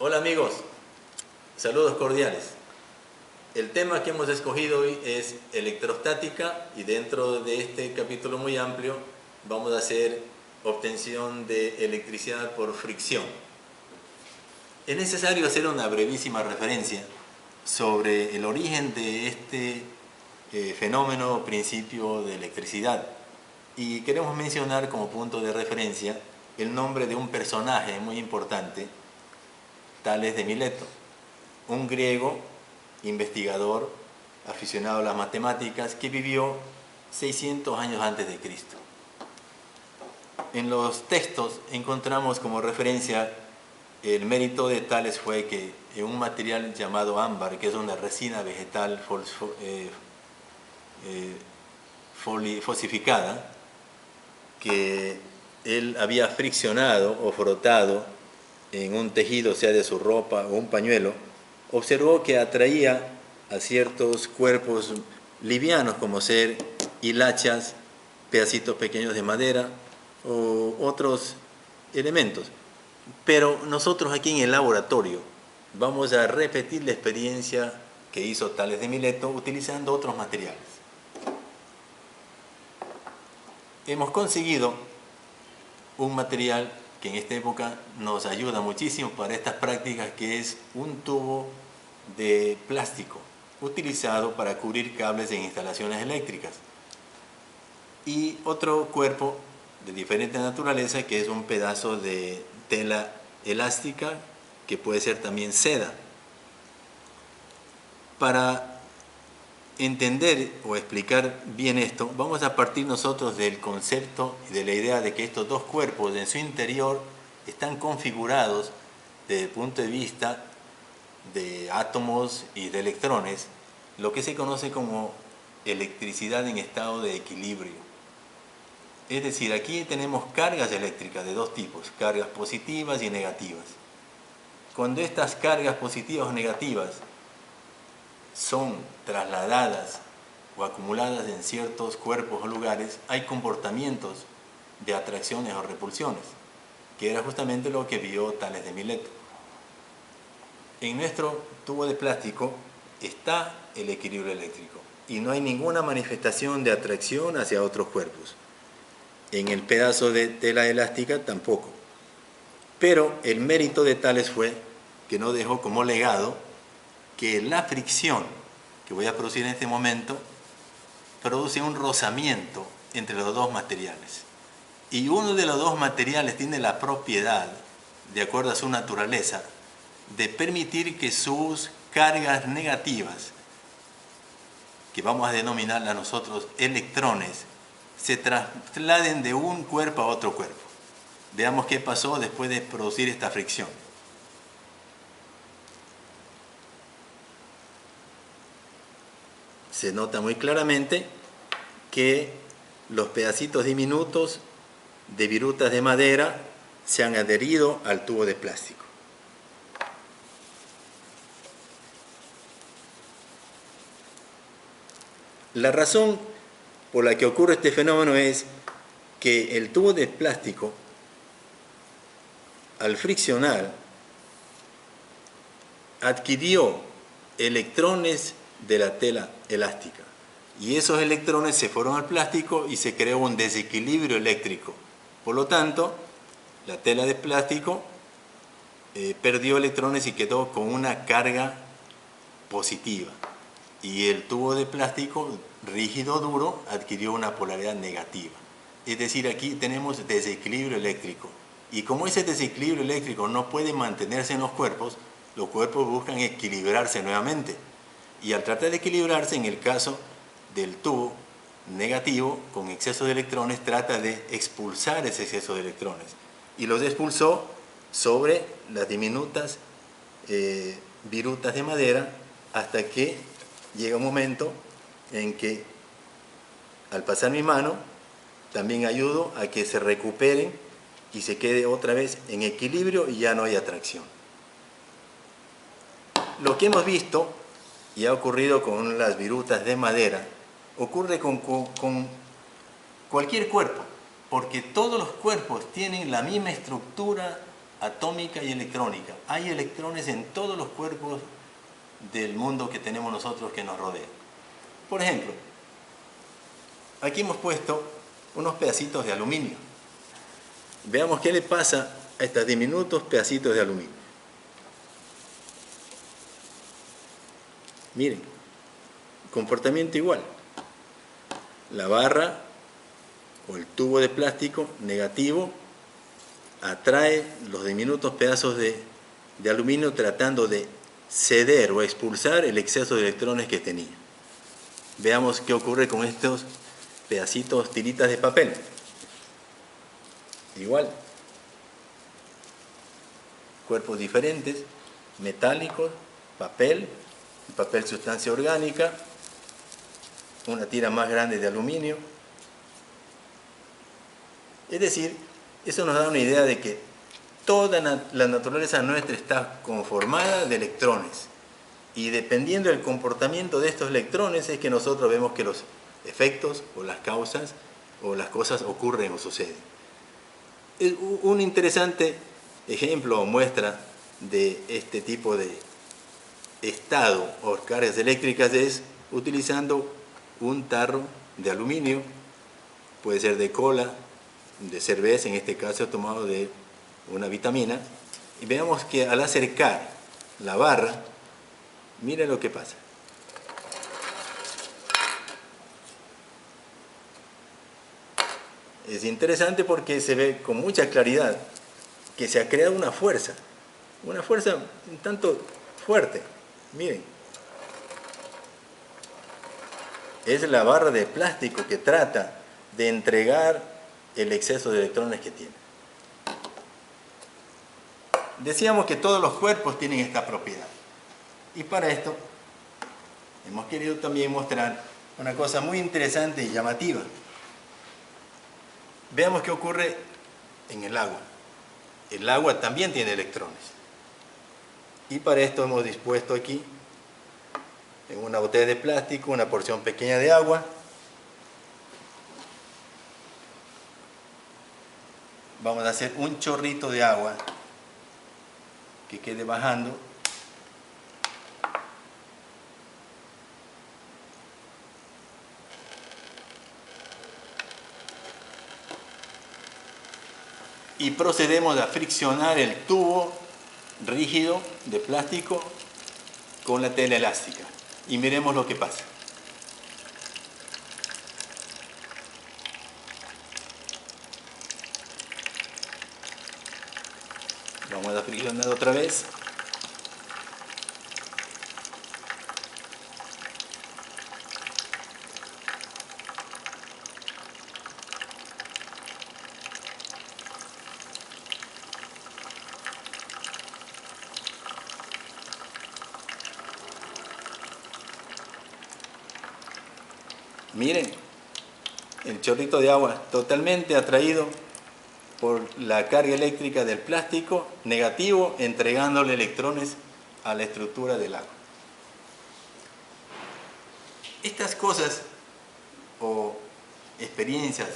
Hola amigos, saludos cordiales. El tema que hemos escogido hoy es electrostática y dentro de este capítulo muy amplio vamos a hacer obtención de electricidad por fricción. Es necesario hacer una brevísima referencia sobre el origen de este fenómeno o principio de electricidad. Y queremos mencionar como punto de referencia el nombre de un personaje muy importante, Tales de Mileto, un griego investigador aficionado a las matemáticas que vivió 600 años antes de Cristo. En los textos encontramos como referencia el mérito de Tales fue que en un material llamado ámbar, que es una resina vegetal falsificada, que él había friccionado o frotado en un tejido, sea de su ropa o un pañuelo, observó que atraía a ciertos cuerpos livianos, como ser hilachas, pedacitos pequeños de madera o otros elementos. Pero nosotros aquí en el laboratorio vamos a repetir la experiencia que hizo Tales de Mileto utilizando otros materiales. Hemos conseguido un material que en esta época nos ayuda muchísimo para estas prácticas, que es un tubo de plástico utilizado para cubrir cables en instalaciones eléctricas, y otro cuerpo de diferente naturaleza que es un pedazo de tela elástica que puede ser también seda. Para entender o explicar bien esto, vamos a partir nosotros del concepto y de la idea de que estos dos cuerpos en su interior están configurados desde el punto de vista de átomos y de electrones, lo que se conoce como electricidad en estado de equilibrio. Es decir, aquí tenemos cargas eléctricas de dos tipos, cargas positivas y negativas. Cuando estas cargas positivas o negativas son trasladadas o acumuladas en ciertos cuerpos o lugares, hay comportamientos de atracciones o repulsiones, que era justamente lo que vio Tales de Mileto. En nuestro tubo de plástico está el equilibrio eléctrico y no hay ninguna manifestación de atracción hacia otros cuerpos. En el pedazo de tela elástica tampoco. Pero el mérito de Tales fue que no dejó como legado que la fricción que voy a producir en este momento produce un rozamiento entre los dos materiales. Y uno de los dos materiales tiene la propiedad, de acuerdo a su naturaleza, de permitir que sus cargas negativas, que vamos a denominarlas nosotros electrones, se trasladen de un cuerpo a otro cuerpo. Veamos qué pasó después de producir esta fricción. Se nota muy claramente que los pedacitos diminutos de virutas de madera se han adherido al tubo de plástico. La razón por la que ocurre este fenómeno es que el tubo de plástico, al friccionar, adquirió electrones de la tela elástica, y esos electrones se fueron al plástico y se creó un desequilibrio eléctrico. Por lo tanto, la tela de plástico perdió electrones y quedó con una carga positiva, y el tubo de plástico rígido, duro, adquirió una polaridad negativa. Es decir, aquí tenemos desequilibrio eléctrico, y como ese desequilibrio eléctrico no puede mantenerse en los cuerpos buscan equilibrarse nuevamente, y al tratar de equilibrarse, en el caso del tubo negativo con exceso de electrones, trata de expulsar ese exceso de electrones, y los expulsó sobre las diminutas virutas de madera, hasta que llega un momento en que, al pasar mi mano, también ayudo a que se recuperen y se quede otra vez en equilibrio y ya no hay atracción. Lo que hemos visto y ha ocurrido con las virutas de madera ocurre con cualquier cuerpo, porque todos los cuerpos tienen la misma estructura atómica y electrónica. Hay electrones en todos los cuerpos del mundo que tenemos nosotros que nos rodean. Por ejemplo, aquí hemos puesto unos pedacitos de aluminio. Veamos qué le pasa a estos diminutos pedacitos de aluminio. Miren, comportamiento igual. La barra o el tubo de plástico negativo atrae los diminutos pedazos de aluminio tratando de ceder o expulsar el exceso de electrones que tenía. Veamos qué ocurre con estos pedacitos, tiritas de papel. Igual. Cuerpos diferentes, metálicos, papel sustancia orgánica, una tira más grande de aluminio. Es decir, eso nos da una idea de que toda la naturaleza nuestra está conformada de electrones. Y dependiendo del comportamiento de estos electrones es que nosotros vemos que los efectos o las causas o las cosas ocurren o suceden. Un interesante ejemplo o muestra de este tipo de estado o cargas eléctricas es utilizando un tarro de aluminio, puede ser de cola, de cerveza, en este caso tomado de una vitamina, y veamos que al acercar la barra, miren lo que pasa. Es interesante porque se ve con mucha claridad que se ha creado una fuerza un tanto fuerte. Miren, es la barra de plástico que trata de entregar el exceso de electrones que tiene. Decíamos que todos los cuerpos tienen esta propiedad. Y para esto hemos querido también mostrar una cosa muy interesante y llamativa. Veamos qué ocurre en el agua. El agua también tiene electrones. Y para esto hemos dispuesto aquí, en una botella de plástico, una porción pequeña de agua. Vamos a hacer un chorrito de agua que quede bajando. Y procedemos a friccionar el tubo rígido de plástico con la tela elástica. Y miremos lo que pasa. Vamos a friccionar otra vez. Miren, el chorrito de agua totalmente atraído por la carga eléctrica del plástico negativo, entregándole electrones a la estructura del agua. Estas cosas o experiencias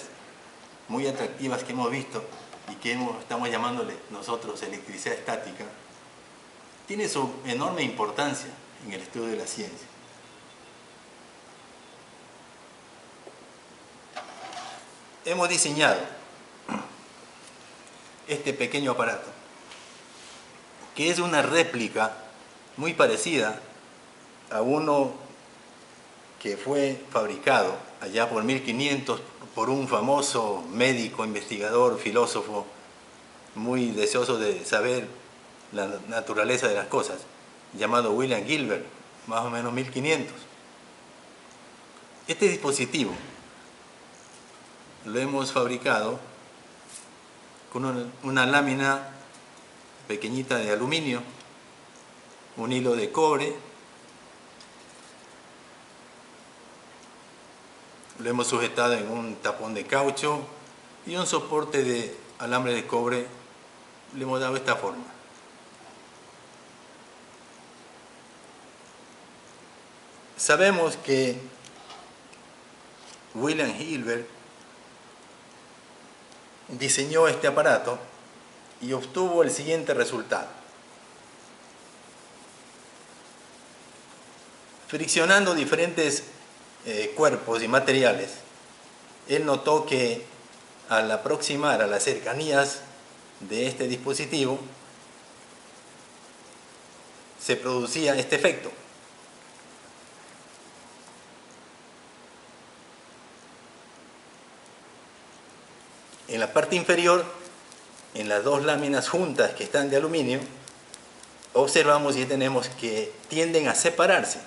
muy atractivas que hemos visto y que estamos llamándole nosotros electricidad estática, tiene su enorme importancia en el estudio de la ciencia. Hemos diseñado este pequeño aparato, que es una réplica muy parecida a uno que fue fabricado allá por 1500 por un famoso médico, investigador, filósofo, muy deseoso de saber la naturaleza de las cosas, llamado William Gilbert, más o menos 1500. Este dispositivo lo hemos fabricado con una lámina pequeñita de aluminio, un hilo de cobre, lo hemos sujetado en un tapón de caucho y un soporte de alambre de cobre, le hemos dado esta forma. Sabemos que William Gilbert diseñó este aparato y obtuvo el siguiente resultado. Friccionando diferentes cuerpos y materiales, él notó que al aproximar a las cercanías de este dispositivo se producía este efecto. En la parte inferior, en las dos láminas juntas que están de aluminio, observamos y tenemos que tienden a separarse.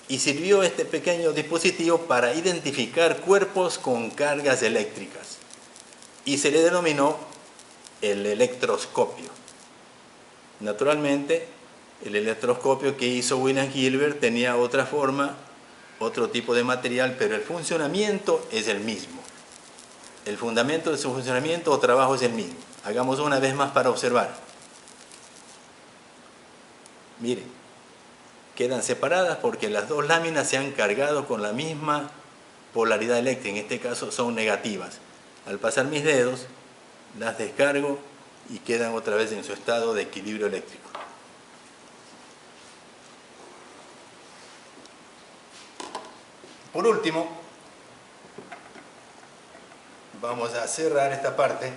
Y sirvió este pequeño dispositivo para identificar cuerpos con cargas eléctricas. Y se le denominó el electroscopio. Naturalmente, el electroscopio que hizo William Gilbert tenía otra forma, otro tipo de material, pero el funcionamiento es el mismo. El fundamento de su funcionamiento o trabajo es el mismo. Hagamos una vez más para observar. Miren. Quedan separadas porque las dos láminas se han cargado con la misma polaridad eléctrica, en este caso son negativas. Al pasar mis dedos, las descargo y quedan otra vez en su estado de equilibrio eléctrico. Por último, vamos a cerrar esta parte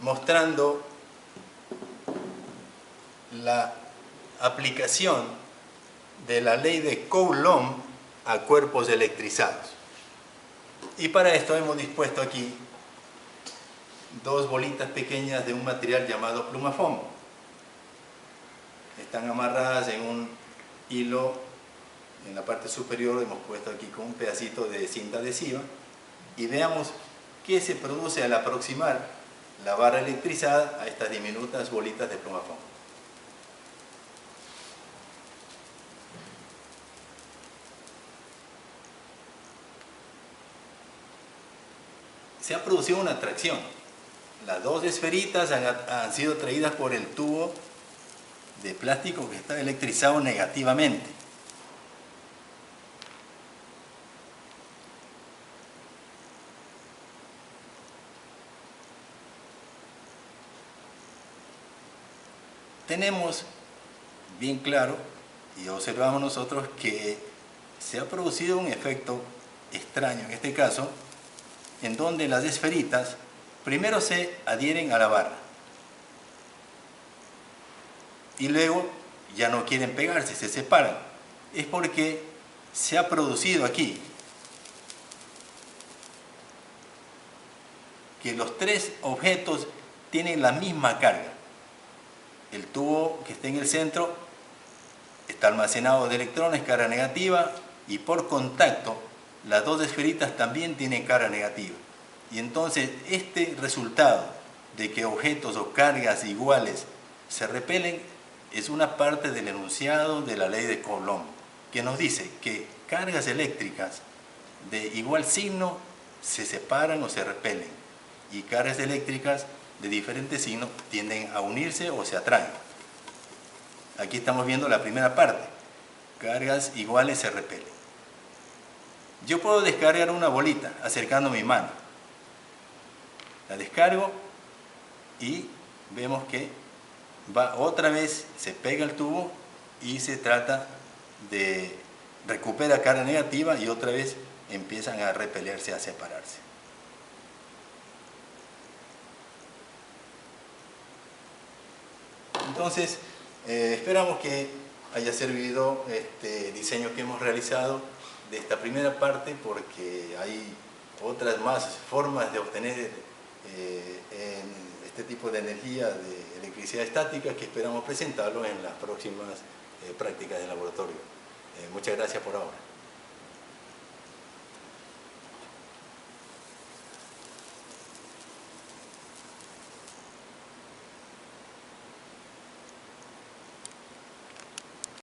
mostrando la aplicación de la ley de Coulomb a cuerpos electrizados. Y para esto hemos dispuesto aquí dos bolitas pequeñas de un material llamado plumafón. Están amarradas en un hilo en la parte superior, hemos puesto aquí con un pedacito de cinta adhesiva, y veamos qué se produce al aproximar la barra electrizada a estas diminutas bolitas de plumafón. Se ha producido una atracción. Las dos esferitas han sido atraídas por el tubo de plástico que está electrizado negativamente. Tenemos bien claro y observamos nosotros que se ha producido un efecto extraño en este caso, en donde las esferitas primero se adhieren a la barra y luego ya no quieren pegarse, se separan. Es porque se ha producido aquí que los tres objetos tienen la misma carga. El tubo que está en el centro está almacenado de electrones, carga negativa, y por contacto las dos esferitas también tienen carga negativa. Y entonces este resultado de que objetos o cargas iguales se repelen es una parte del enunciado de la ley de Coulomb, que nos dice que cargas eléctricas de igual signo se separan o se repelen, y cargas eléctricas de diferentes signos tienden a unirse o se atraen. Aquí estamos viendo la primera parte, cargas iguales se repelen. Yo puedo descargar una bolita acercando mi mano. La descargo y vemos que va otra vez, se pega el tubo y se trata de recuperar carga negativa y otra vez empiezan a repelerse, a separarse. Entonces, esperamos que haya servido este diseño que hemos realizado de esta primera parte, porque hay otras más formas de obtener este tipo de energía de electricidad estática que esperamos presentarlo en las próximas prácticas de laboratorio. Muchas gracias por ahora.